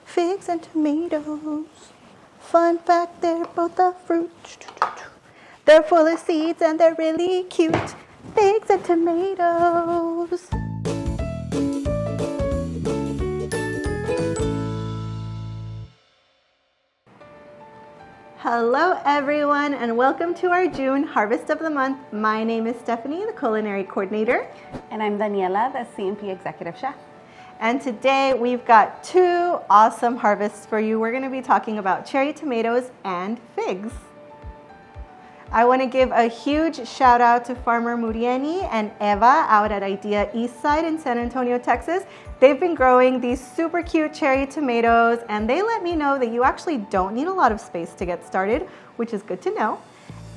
Figs and tomatoes. Fun fact, they're both a fruit. They're full of seeds and they're really cute. Figs and tomatoes. Hello everyone and welcome to our June Harvest of the Month. My name is Stephanie, the Culinary Coordinator. And I'm Daniela, the CNP Executive Chef. And today we've got two awesome harvests for you. We're going to be talking about cherry tomatoes and figs. I want to give a huge shout out to Farmer Murieni and Eva out at IDEA Eastside in San Antonio, Texas. They've been growing these super cute cherry tomatoes and they let me know that you actually don't need a lot of space to get started, which is good to know.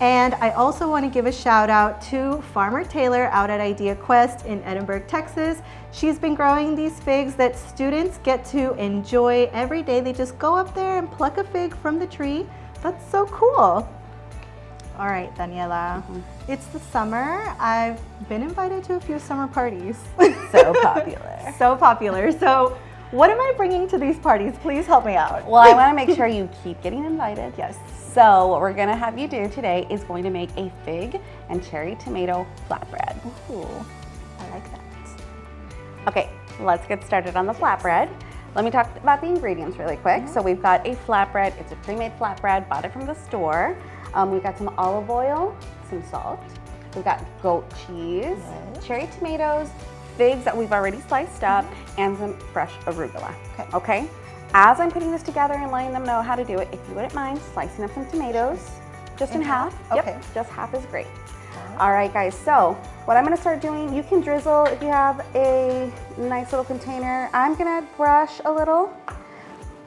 And I also want to give a shout out to Farmer Taylor out at IDEA Quest in Edinburgh, Texas. She's been growing these figs that students get to enjoy every day. They just go up there and pluck a fig from the tree. That's so cool. All right, Daniela, It's the summer. I've been invited to a few summer parties. So popular. So popular. So what am I bringing to these parties? Please help me out. Well, I want to make sure you keep getting invited. Yes. So what we're going to have you do today is going to make a fig and cherry tomato flatbread. Ooh, I like that. Okay, let's get started on the flatbread. Let me talk about the ingredients really quick. So we've got a flatbread. It's a pre-made flatbread, bought it from the store. We've got some olive oil, some salt. We've got goat cheese, cherry tomatoes, figs that we've already sliced up, and some fresh arugula. Okay. As I'm putting this together and letting them know how to do it, if you wouldn't mind slicing up some tomatoes, just in half. Okay. Yep, just half is great. All right, guys, so what I'm gonna start doing, you can drizzle if you have a nice little container. I'm gonna brush a little.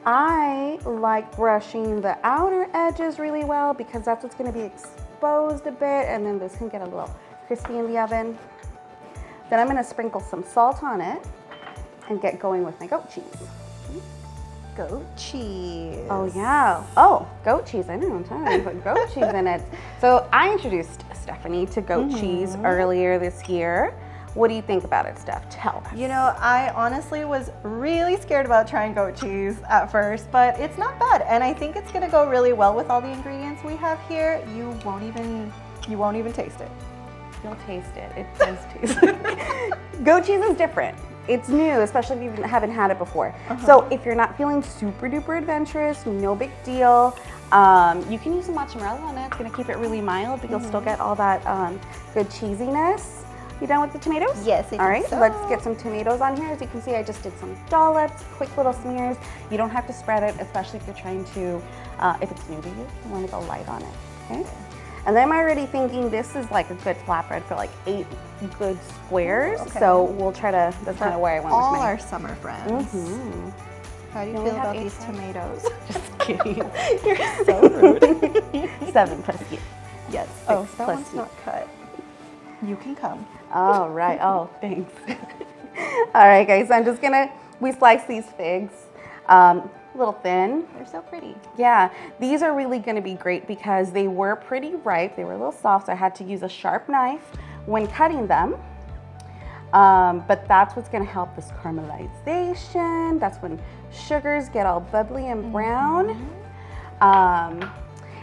I like brushing the outer edges really well because that's what's gonna be exposed a bit, and then this can get a little crispy in the oven. Then I'm gonna sprinkle some salt on it and get going with my goat cheese. Goat cheese. Oh yeah. Oh, goat cheese. I know I'm trying to put goat cheese in it. So I introduced Stephanie to goat cheese earlier this year. What do you think about it, Steph? Tell us. You know, I honestly was really scared about trying goat cheese at first, but it's not bad. And I think it's gonna go really well with all the ingredients we have here. You won't even taste it. You'll taste it. It does taste. Goat cheese is different. It's new, especially if you haven't had it before. So if you're not feeling super duper adventurous, no big deal. You can use some mozzarella on it. It's gonna keep it really mild, but you'll still get all that good cheesiness. You done with the tomatoes? Yes. All right, so let's get some tomatoes on here. As you can see, I just did some dollops, quick little smears. You don't have to spread it, especially if you're trying to, if it's new to you want to go light on it, okay? And then I'm already thinking this is like a good flatbread for like 8 good squares. So we'll try to, that's kind of where I went with all my. our summer friends. How do you feel about these tomatoes? Just kidding. You're so rude. 7 plus you. Yes. 6 that plus one's you. not cut. You can come. All right. Oh, thanks. All right, guys. I'm just gonna, we slice these figs a little thin. They're so pretty. Yeah, these are really gonna be great because they were pretty ripe. They were a little soft, so I had to use a sharp knife when cutting them. But that's what's gonna help this caramelization. That's when sugars get all bubbly and brown.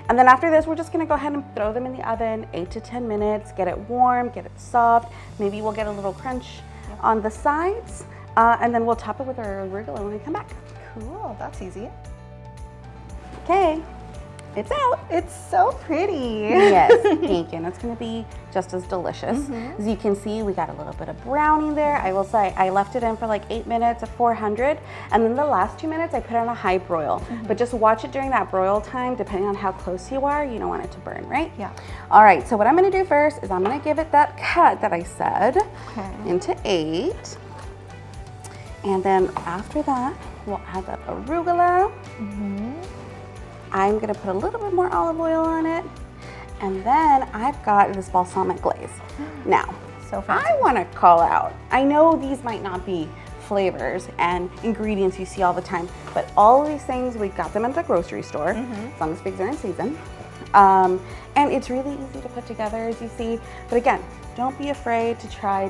And then after this, we're just gonna go ahead and throw them in the oven, 8 to 10 minutes, get it warm, get it soft. Maybe we'll get a little crunch on the sides, and then we'll top it with our arugula when we come back. Cool, that's easy. Okay, it's out. It's so pretty. Yes, thank you. And it's gonna be just as delicious. As you can see, we got a little bit of browning there. I will say I left it in for like 8 minutes at 400, and then the last 2 minutes I put it on a high broil. But just watch it during that broil time, depending on how close you are. You don't want it to burn, right? Yeah. All right, so what I'm gonna do first is I'm gonna give it that cut that I said into 8. And then after that, we'll add that arugula. I'm gonna put a little bit more olive oil on it. And then I've got this balsamic glaze. Now, so fancy. I wanna call out, I know these might not be flavors and ingredients you see all the time, but all of these things, we've got them at the grocery store, as long as figs are in season. And it's really easy to put together, as you see. But again, don't be afraid to try